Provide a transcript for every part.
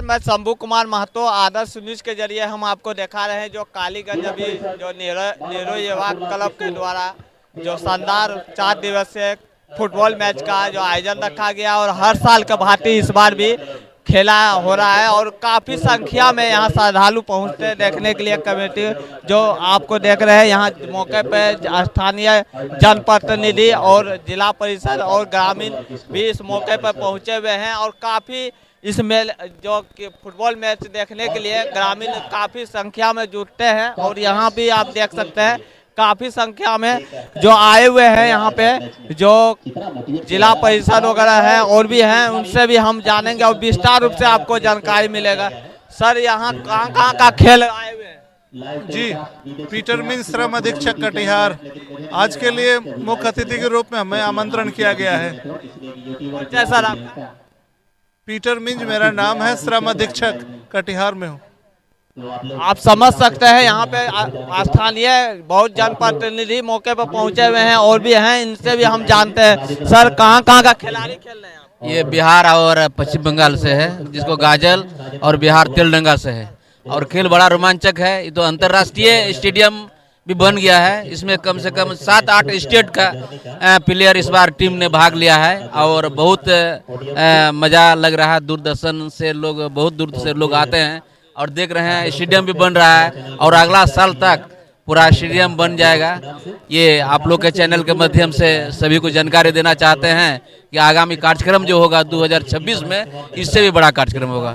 मैं शंभू कुमार महतो, आदर्श न्यूज के जरिए हम आपको दिखा रहे हैं जो कालीगंज अभी जो नेहरू युवा क्लब के द्वारा जो शानदार 4 दिवसीय फुटबॉल मैच का जो आयोजन रखा गया और हर साल का भांति इस बार भी खेला हो रहा है और काफ़ी संख्या में यहाँ श्रद्धालु पहुँचते हैं देखने के लिए। कमेटी जो आपको देख रहे हैं यहाँ मौके पे स्थानीय जनप्रतिनिधि और जिला परिषद और ग्रामीण भी इस मौके पर पहुँचे हुए हैं और काफ़ी इस मेल जो फुटबॉल मैच देखने के लिए ग्रामीण काफ़ी संख्या में जुटते हैं और यहाँ भी आप देख सकते हैं काफ़ी संख्या में जो आए हुए हैं यहाँ पे जो जिला परिषद वगैरह है और भी हैं, उनसे भी हम जानेंगे और विस्तार रूप से आपको जानकारी मिलेगा। सर यहाँ कहाँ का खेल आए हुए हैं? जी, पीटर मिंज श्रम अधीक्षक कटिहार, आज के लिए मुख्य अतिथि के रूप में हमें आमंत्रण किया गया है। सर आपका? पीटर मिंज मेरा नाम है, श्रम अधीक्षक कटिहार में हूँ। आप समझ सकते हैं यहाँ पे स्थानीय बहुत जनप्रतिनिधि मौके पर पहुँचे हुए हैं और भी हैं, इनसे भी हम जानते हैं। सर कहाँ का खिलाड़ी खेल रहे हैं? ये बिहार और पश्चिम बंगाल से है, जिसको गाजल और बिहार तेलडंगा से है और खेल बड़ा रोमांचक है। ये तो अंतर्राष्ट्रीय स्टेडियम भी बन गया है, इसमें कम से कम 7-8 स्टेट का प्लेयर इस बार टीम ने भाग लिया है और बहुत मज़ा लग रहा है। दूरदर्शन से लोग बहुत दूर से लोग आते हैं और देख रहे हैं। स्टेडियम भी बन रहा है और अगला साल तक पूरा स्टेडियम बन जाएगा। ये आप लोग के चैनल के माध्यम से सभी को जानकारी देना चाहते हैं कि आगामी कार्यक्रम जो होगा 2026 में इससे भी बड़ा कार्यक्रम होगा।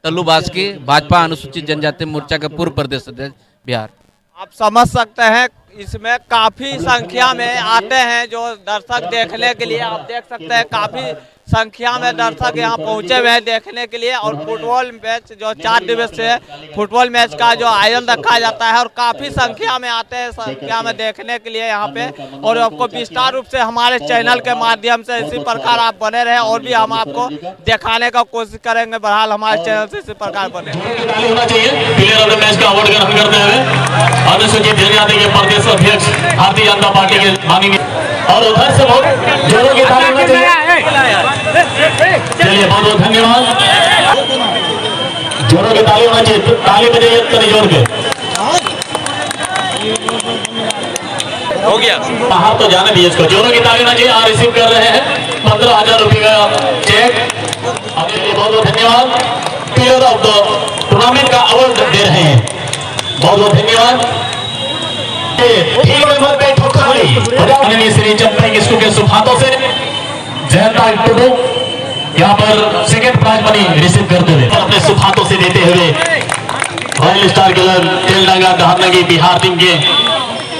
तल्लू बास्की, भाजपा अनुसूचित जनजाति मोर्चा के पूर्व प्रदेश अध्यक्ष बिहार। आप समझ सकते हैं इसमें काफ़ी संख्या में आते हैं जो दर्शक देखने के लिए। आप देख सकते हैं काफ़ी संख्या में दर्शक यहाँ पहुँचे हुए हैं देखने के लिए और फुटबॉल मैच जो 4 दिवसीय फुटबॉल मैच का जो आयोजन रखा जाता है और काफ़ी संख्या में आते हैं संख्या में देखने के लिए यहाँ पे। और आपको विस्तार रूप से हमारे चैनल के माध्यम से इसी प्रकार आप बने रहे और भी हम आपको दिखाने का कोशिश करेंगे। बहरहाल हमारे चैनल से इसी प्रकार बने भारतीय जनता पार्टी के माननीय और उधर से बहुत जोरों की ताली होनी चाहिए। चलिए बहुत बहुत धन्यवाद। जोरों की ताली होना चाहिए, ताली बजाइए करी जोर के। हो गया बाहर तो जाने दीजिए इसको। जोरों की ताली होना चाहिए। आप रिसीव कर रहे हैं 15,000 रुपये का चेक, आपके लिए बहुत बहुत धन्यवाद। प्लेयर ऑफ द टूर्नामेंट का अवार्ड दे रहे हैं, बहुत बहुत धन्यवाद। श्री चंपई स्कूल के शुभ हाथों से जयंता टुडू यहाँ पर सेकंड प्राइज मनी रिसीव करते हुए अपने शुभ हाथों से देते हुए रॉयल स्टार किलर तेलडंगा दहानगी बिहार टीम के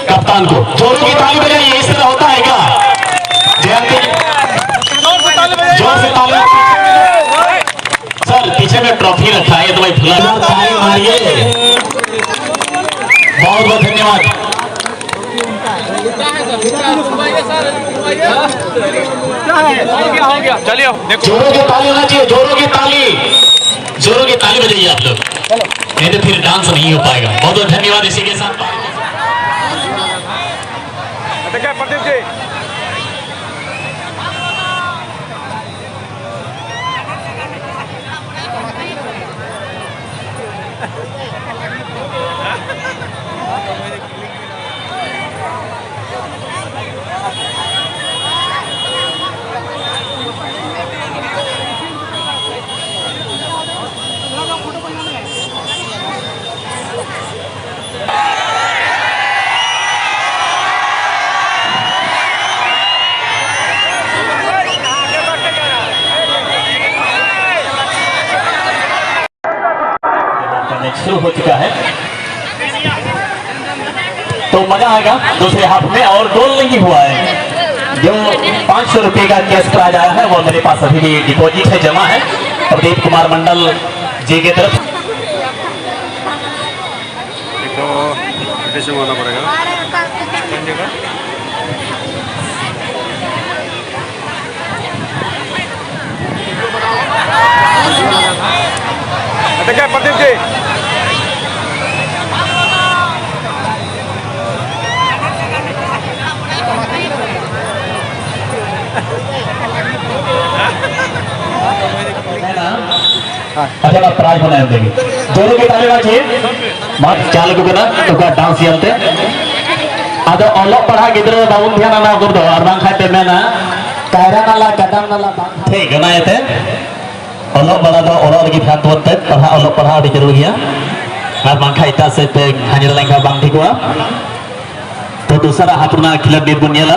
कप्तान को जोरों की ताली बजाइए। इस तरह होता है क्या? जोर से ताली। सर पीछे में ट्रॉफी रखा है तो भाई फुला ताली मारिए। बहुत बहुत धन्यवाद। चलिए जोरों की ताली होना चाहिए, जोरों की ताली, जोरों की ताली बजाइए आप लोग, नहीं तो फिर डांस नहीं हो पाएगा। बहुत बहुत धन्यवाद। इसी के साथ शुरू हो चुका है तो मजा आएगा दूसरे हाथ में। और गोल नहीं हुआ है। जो 500 रुपये का कैश प्राइज आया है वो मेरे पास अभी भी डिपॉजिट है, जमा है प्रदीप कुमार मंडल जी की तरफ। होना पड़ेगा प्रदीप जी। जना प्राइज बनाए देंगे दोनों के ताले बाजी मत चाल को कना तो का डांस यलते आदो ओलो पढ़ा गिद्रो बाबुन ध्यान ना कर दो और बांग खाते में ना कायरा नाला कदम नाला ठीक है ना ये थे ओलो बड़ा दो ओलो लगी ध्यान दोते पढ़ा ओलो पढ़ा di जरूर गया और बांग खाइता से पे खाने लगा बांग ठीक हुआ तो दूसरा हाथुना खिलाड़ी निर्गुणियाला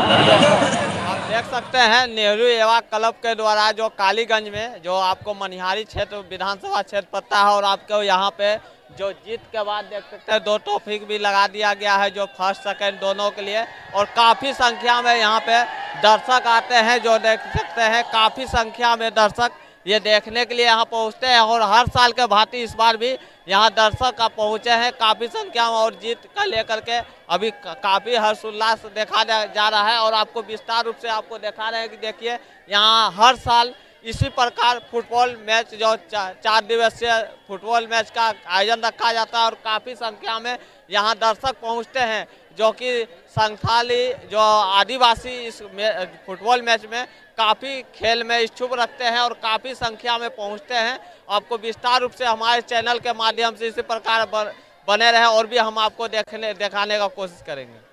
देख सकते हैं नेहरू युवा क्लब के द्वारा जो कालीगंज में जो आपको मनिहारी क्षेत्र विधानसभा क्षेत्र पड़ता है और आपको यहाँ पे जो जीत के बाद देख सकते हैं 2 ट्रॉफी भी लगा दिया गया है जो फर्स्ट सेकंड दोनों के लिए और काफ़ी संख्या में यहाँ पे दर्शक आते हैं जो देख सकते हैं काफ़ी संख्या में दर्शक ये देखने के लिए यहाँ पहुँचते हैं और हर साल के भांति इस बार भी यहाँ दर्शक पहुँचे हैं काफ़ी संख्या में और जीत का लेकर के अभी काफ़ी हर्षोल्लास देखा जा रहा है और आपको विस्तार रूप से आपको दिखा रहे हैं कि देखिए यहाँ हर साल इसी प्रकार फुटबॉल मैच जो 4 दिवसीय फुटबॉल मैच का आयोजन रखा जाता है और काफ़ी संख्या में यहाँ दर्शक पहुँचते हैं जो कि संथाली जो आदिवासी इस फुटबॉल मैच में काफ़ी खेल में इच्छुक रखते हैं और काफ़ी संख्या में पहुंचते हैं। आपको विस्तार रूप से हमारे चैनल के माध्यम से इसी प्रकार बने रहे और भी हम आपको दिखाने का कोशिश करेंगे।